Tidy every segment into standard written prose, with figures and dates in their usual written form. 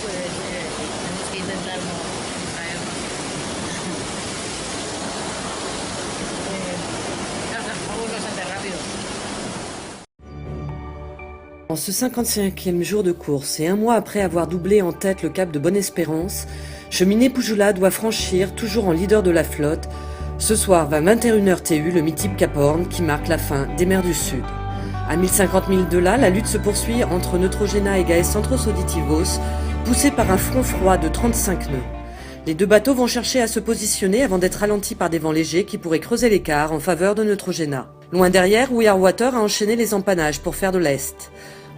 pues tenemos que intentar no caer más. Vamos bastante rápido. En ce 55e jour de course et un mois après avoir doublé en tête le cap de Bonne-Espérance, Cheminée Poujoula doit franchir, toujours en leader de la flotte, ce soir vers 21h TU, le mythique Cap Horn qui marque la fin des mers du Sud. À 1050 milles de là, la lutte se poursuit entre Neutrogena et Gaes Centros Auditivos, poussés par un front froid de 35 nœuds. Les deux bateaux vont chercher à se positionner avant d'être ralentis par des vents légers qui pourraient creuser l'écart en faveur de Neutrogena. Loin derrière, We Are Water a enchaîné les empannages pour faire de l'Est.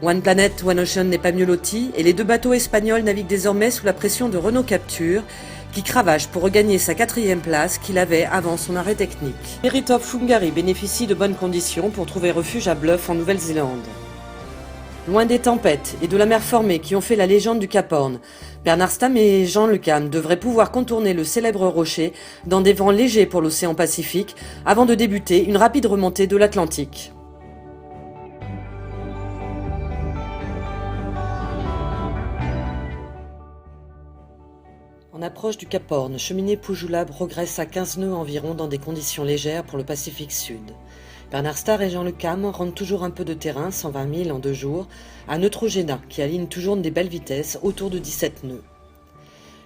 One Planet, One Ocean n'est pas mieux loti et les deux bateaux espagnols naviguent désormais sous la pression de Renault Capture, qui cravache pour regagner sa 4e place qu'il avait avant son arrêt technique. Spirit of Fungari bénéficie de bonnes conditions pour trouver refuge à Bluff en Nouvelle-Zélande. Loin des tempêtes et de la mer formée qui ont fait la légende du Cap Horn, Bernard Stamm et Jean Le Cam devraient pouvoir contourner le célèbre rocher dans des vents légers pour l'océan Pacifique avant de débuter une rapide remontée de l'Atlantique. En approche du Cap Horn, Cheminée Poujoula progresse à 15 nœuds environ dans des conditions légères pour le Pacifique Sud. Bernard Starr et Jean Le Cam rendent toujours un peu de terrain, 120 000 en 2 jours, à Neutrogena, qui aligne toujours des belles vitesses, autour de 17 nœuds.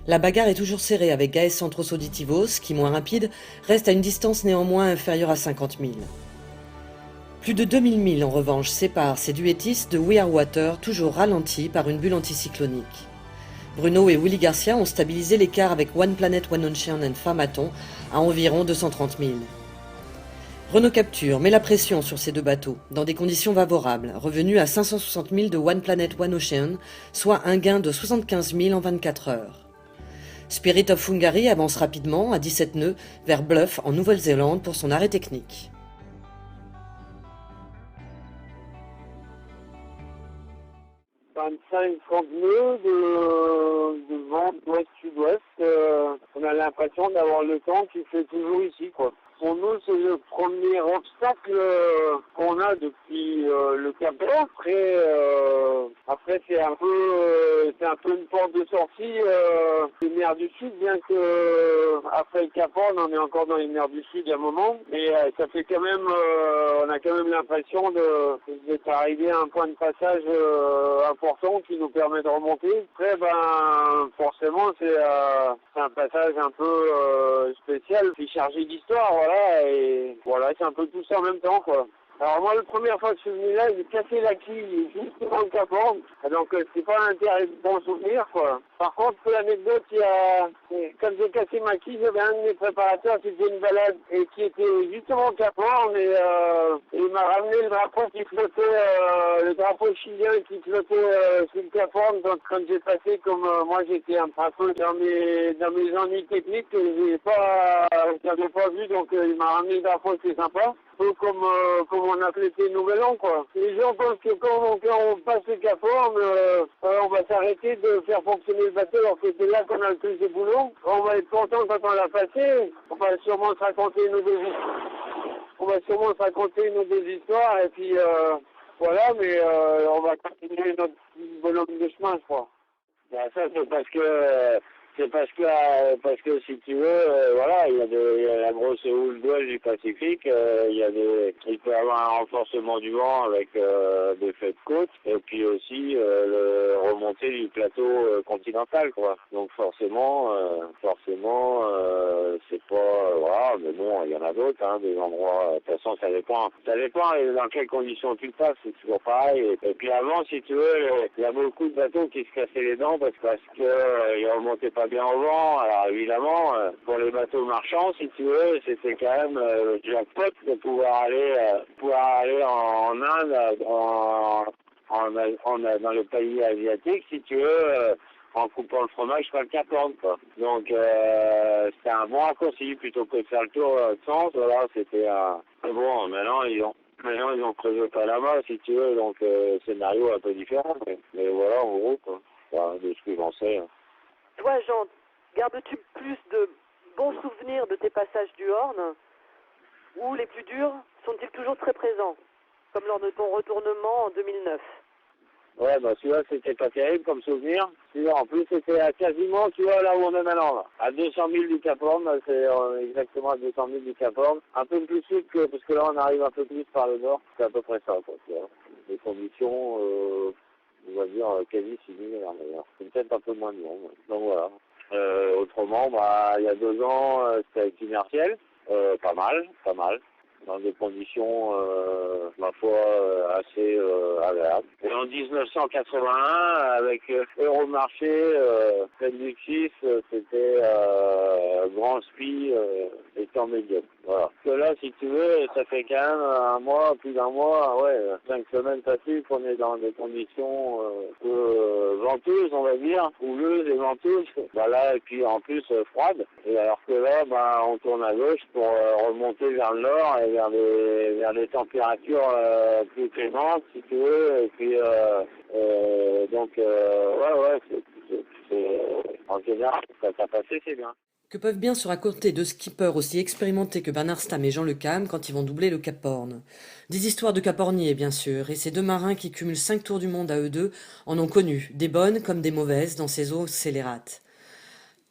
La bagarre est toujours serrée avec Gaes Centros Auditivos, qui, moins rapide, reste à une distance néanmoins inférieure à 50 000. Plus de 2000 milles, en revanche, séparent ces duettistes de We Are Water, toujours ralentis par une bulle anticyclonique. Bruno et Willy Garcia ont stabilisé l'écart avec One Planet, One Ocean and Famaton à environ 230 000. Renault Capture met la pression sur ces deux bateaux, dans des conditions favorables, revenu à 560 000 de One Planet, One Ocean, soit un gain de 75 000 en 24 heures. Spirit of Fungari avance rapidement, à 17 nœuds, vers Bluff en Nouvelle-Zélande pour son arrêt technique. 25-30 nœuds de vent ouest-sud-ouest. On a l'impression d'avoir le temps qu'il fait toujours ici, quoi. Pour nous, c'est le premier obstacle qu'on a depuis le Cap Vert. Après c'est un peu une porte de sortie des mers du Sud, bien que après le Cap Horn, on est encore dans les mers du Sud à un moment. Mais ça fait quand même, on a quand même l'impression d'être arrivé à un point de passage important qui nous permet de remonter. Après, forcément, c'est un passage un peu spécial, c'est chargé d'histoire, voilà, et voilà, c'est un peu tout ça en même temps, quoi. Alors moi, la première fois que je suis venu là, j'ai cassé la quille juste devant le Cap Horn, donc c'est pas un très bon souvenir, quoi. Par contre, pour l'anecdote, quand j'ai cassé ma quille, j'avais un de mes préparateurs qui faisait une balade et qui était justement au Cap Horn et il m'a ramené le drapeau qui flottait, le drapeau chilien qui flottait sur le Cap Horn. Donc quand j'ai passé, comme moi j'étais un peu dans mes ennuis techniques, j'avais pas vu, donc il m'a ramené le drapeau, c'est sympa. Un peu comme on a fêté le Nouvel An, quoi. Les gens pensent que quand on passe le Cap Horn, on va s'arrêter de faire fonctionner le bateau, alors que c'est là qu'on a le plus de boulot. On va être content quand on l'a passé. On va sûrement se raconter nos deux histoires, et puis voilà, mais on va continuer notre bonhomme de chemin, je crois. Ça, parce que si tu veux, voilà, il y a la grosse houle d'ouest du Pacifique, il peut y avoir un renforcement du vent avec des faits de côte, et puis aussi le remontée du plateau continental, quoi. Donc forcément, c'est pas, voilà, mais bon, il y en a d'autres, hein, des endroits. De toute façon, ça dépend dans quelles conditions tu passes, c'est toujours pareil. Et puis avant, si tu veux, il y a beaucoup de bateaux qui se cassaient les dents parce que ils remontaient pas bien au vent. Alors évidemment, pour les bateaux marchands, si tu veux, c'était quand même le jackpot de pouvoir aller en Inde, dans les pays asiatiques, si tu veux, en coupant le fromage par le Cap Horn, quoi. Donc c'était un bon raccourci plutôt que de faire le tour de sens. Voilà, c'était un. Bon, maintenant ils ont creusé pas là-bas, si tu veux, donc scénario un peu différent, mais voilà, en gros, quoi. Voilà, de ce que j'en sais. Hein. Toi, Jean, gardes-tu plus de bons souvenirs de tes passages du Horn, ou les plus durs sont-ils toujours très présents, comme lors de ton retournement en 2009? Ouais, bah celui-là, c'était pas terrible comme souvenir. Celui-là, en plus, c'était à quasiment, tu vois, là où on est maintenant, là. À 200 000 du Cap Horn, là, c'est exactement à 200 000 du Cap Horn. Un peu plus sud, parce que là, on arrive un peu plus par le nord. C'est à peu près ça, quoi, tu vois. Des conditions, on va dire, quasi similaires, d'ailleurs. C'est peut-être un peu moins de monde. Donc voilà. Autrement, bah, il y a 2 ans, c'était avec Inertiel. Pas mal. Dans des conditions, ma foi, assez agréables. Et en 1981, avec Euromarché, Luxis, c'était Grand Spi et temps médium. Voilà. Parce que là, si tu veux, ça fait quand même un mois, plus d'un mois, ouais, 5 semaines passées qu'on est dans des conditions venteuses, on va dire, houleuses et venteuses. Voilà, et puis en plus froides. Et alors que là, bah, on tourne à gauche pour remonter vers le nord et vers des températures plus clémentes, si tu veux. Et puis, en général, ça t'a passé, c'est bien. Que peuvent bien se raconter deux skippers aussi expérimentés que Bernard Stamm et Jean Le Cam quand ils vont doubler le Cap Horn. Des histoires de caporniers, bien sûr, et ces 2 marins qui cumulent 5 tours du monde à eux deux en ont connu, des bonnes comme des mauvaises, dans ces eaux scélérates.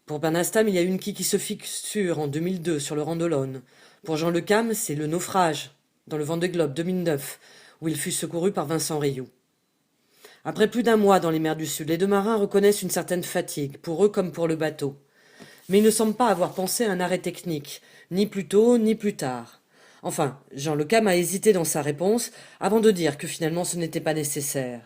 Pour Bernard Stamm, il y a une qui se fixure en 2002 sur le rang de l'Aune. Pour Jean Le Cam, c'est le naufrage, dans le Vendée Globe 2009, où il fut secouru par Vincent Rioux. Après plus d'un mois dans les mers du Sud, les 2 marins reconnaissent une certaine fatigue, pour eux comme pour le bateau. Mais ils ne semblent pas avoir pensé à un arrêt technique, ni plus tôt, ni plus tard. Enfin, Jean Le Cam a hésité dans sa réponse, avant de dire que finalement ce n'était pas nécessaire.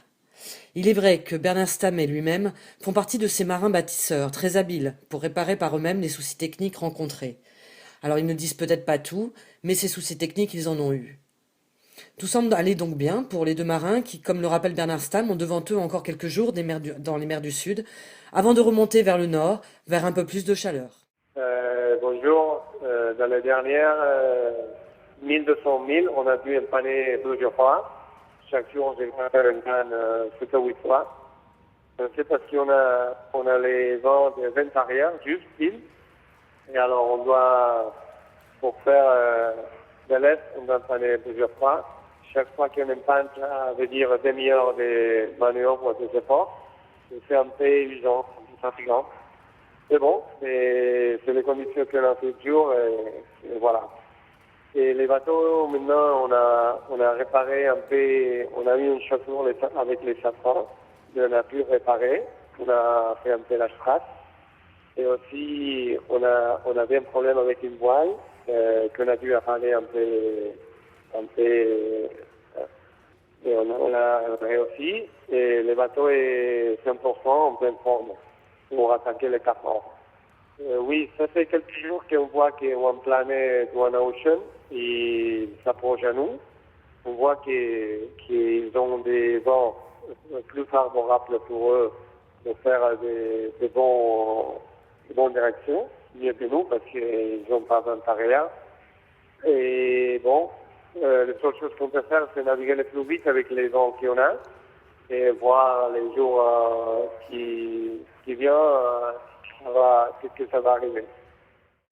Il est vrai que Bernard Stamm et lui-même font partie de ces marins bâtisseurs, très habiles, pour réparer par eux-mêmes les soucis techniques rencontrés. Alors ils ne disent peut-être pas tout, mais ces soucis techniques, ils en ont eu. Tout semble aller donc bien pour les 2 marins qui, comme le rappelle Bernard Stamm, ont devant eux encore quelques jours dans les mers du Sud, avant de remonter vers le nord, vers un peu plus de chaleur. Bonjour. Dans les dernières 1200 milles, on a dû empanner plusieurs fois. Chaque jour, j'ai faire une panne 7 ou 8 fois. C'est parce qu'on a les vents de vent arrière, juste pile. Et alors, on doit, pour faire de l'est, on doit empanner plusieurs fois. Chaque fois qu'il y a une panne, ça veut dire demi-heure de manœuvre, des efforts. C'est un peu usant, un peu fatigant. C'est bon, c'est les conditions qu'on a fait jour et voilà. Et les bateaux, maintenant, on a réparé un peu, on a mis une chaussure avec les safrans, on a pu réparer, on a fait un peu la strasse. Et aussi, on avait un problème avec une voile qu'on a dû réparer un peu et on a réussi. Et le bateau est 100% en pleine forme pour attaquer le Cap Horn. Oui, ça fait quelques jours qu'on voit qu'on planait dans un ocean et s'approche à nous. On voit qu'ils ont des vents plus favorables pour eux de faire des bonnes directions, mieux que nous parce qu'ils n'ont pas vent arrière. Et bon, la seule chose qu'on peut faire, c'est naviguer le plus vite avec les vents qu'on a et voir les jours qui viennent, qu'est-ce que ça va arriver.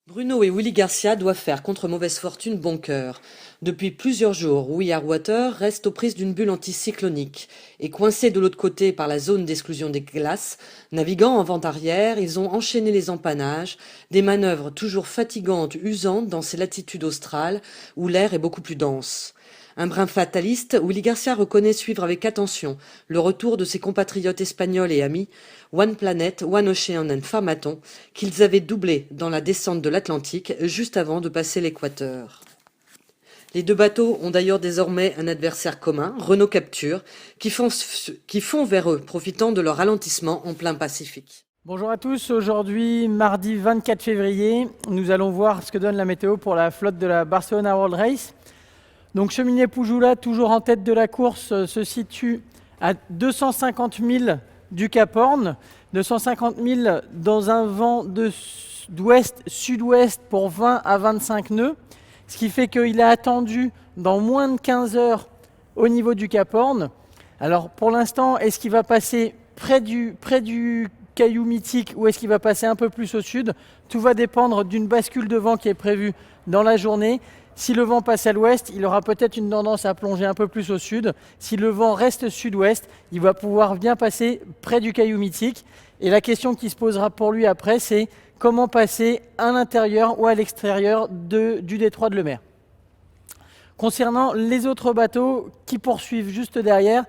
Bruno et Willy Garcia doivent faire contre mauvaise fortune bon cœur. Depuis plusieurs jours, We Are Water reste aux prises d'une bulle anticyclonique et coincés de l'autre côté par la zone d'exclusion des glaces, naviguant en vent arrière, ils ont enchaîné les empannages, des manœuvres toujours fatigantes, usantes dans ces latitudes australes où l'air est beaucoup plus dense. Un brin fataliste, Willy Garcia reconnaît suivre avec attention le retour de ses compatriotes espagnols et amis, One Planet, One Ocean and Farmaton, qu'ils avaient doublés dans la descente de l'Atlantique juste avant de passer l'équateur. Les 2 bateaux ont d'ailleurs désormais un adversaire commun, Renault Capture, qui font vers eux, profitant de leur ralentissement en plein Pacifique. Bonjour à tous, aujourd'hui mardi 24 février, nous allons voir ce que donne la météo pour la flotte de la Barcelona World Race. Donc Cheminée Poujoula, toujours en tête de la course, se situe à 250 000 du Cap Horn, 250 000 dans un vent d'ouest-sud-ouest pour 20 à 25 nœuds, ce qui fait qu'il est attendu dans moins de 15 heures au niveau du Cap Horn. Alors pour l'instant, est-ce qu'il va passer près du caillou mythique ou est-ce qu'il va passer un peu plus au sud? Tout va dépendre d'une bascule de vent qui est prévue dans la journée. Si le vent passe à l'ouest, il aura peut-être une tendance à plonger un peu plus au sud. Si le vent reste sud-ouest, il va pouvoir bien passer près du caillou mythique. Et la question qui se posera pour lui après, c'est comment passer à l'intérieur ou à l'extérieur du détroit de Lemaire. Concernant les autres bateaux qui poursuivent juste derrière,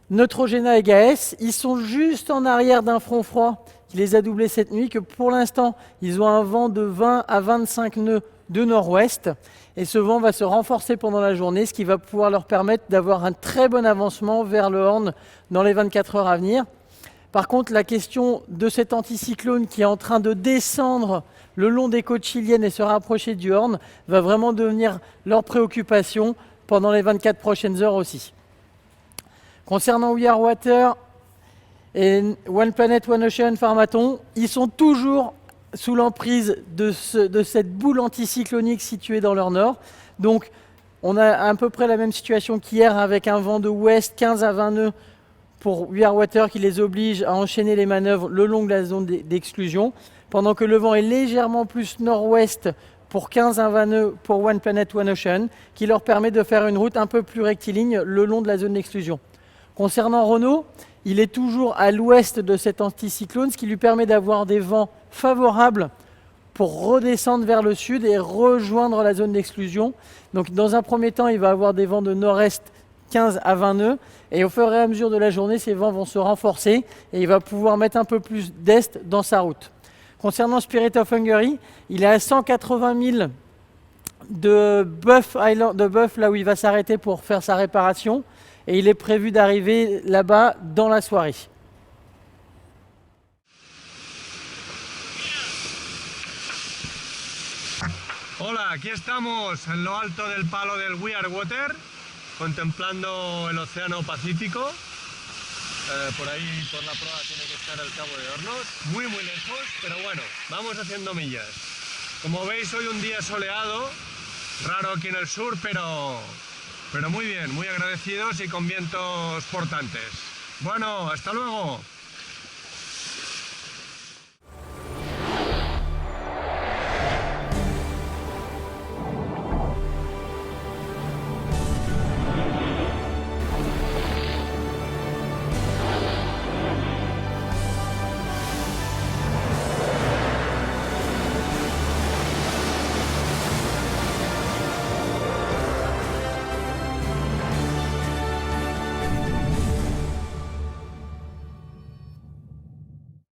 Neutrogena et Gaes, ils sont juste en arrière d'un front froid qui les a doublés cette nuit, que pour l'instant, ils ont un vent de 20 à 25 nœuds de nord-ouest. Et ce vent va se renforcer pendant la journée, ce qui va pouvoir leur permettre d'avoir un très bon avancement vers le Horn dans les 24 heures à venir. Par contre, la question de cet anticyclone qui est en train de descendre le long des côtes chiliennes et se rapprocher du Horn va vraiment devenir leur préoccupation pendant les 24 prochaines heures aussi. Concernant We Are Water et One Planet, One Ocean, Pharmaton, ils sont toujours sous l'emprise de cette boule anticyclonique située dans leur nord. Donc, on a à peu près la même situation qu'hier avec un vent de ouest 15 à 20 nœuds pour We Are Water qui les oblige à enchaîner les manœuvres le long de la zone d'exclusion, pendant que le vent est légèrement plus nord-ouest pour 15 à 20 nœuds pour One Planet, One Ocean, qui leur permet de faire une route un peu plus rectiligne le long de la zone d'exclusion. Concernant Renault, il est toujours à l'ouest de cet anticyclone, ce qui lui permet d'avoir des vents favorables pour redescendre vers le sud et rejoindre la zone d'exclusion. Donc dans un premier temps, il va avoir des vents de nord-est 15 à 20 nœuds, et au fur et à mesure de la journée, ces vents vont se renforcer et il va pouvoir mettre un peu plus d'est dans sa route. Concernant Spirit of Hungary, il est à 180 000 de Buff Island, là où il va s'arrêter pour faire sa réparation, et il est prévu d'arriver là-bas dans la soirée. Hola, aquí estamos en lo alto del palo del We Are Water, contemplando el océano Pacífico. Por ahí, por la proa, tiene que estar el Cabo de Hornos, muy lejos, pero bueno, vamos haciendo millas. Como veis, hoy un día soleado, raro aquí en el sur, pero muy bien, muy agradecidos y con vientos portantes. Bueno, hasta luego.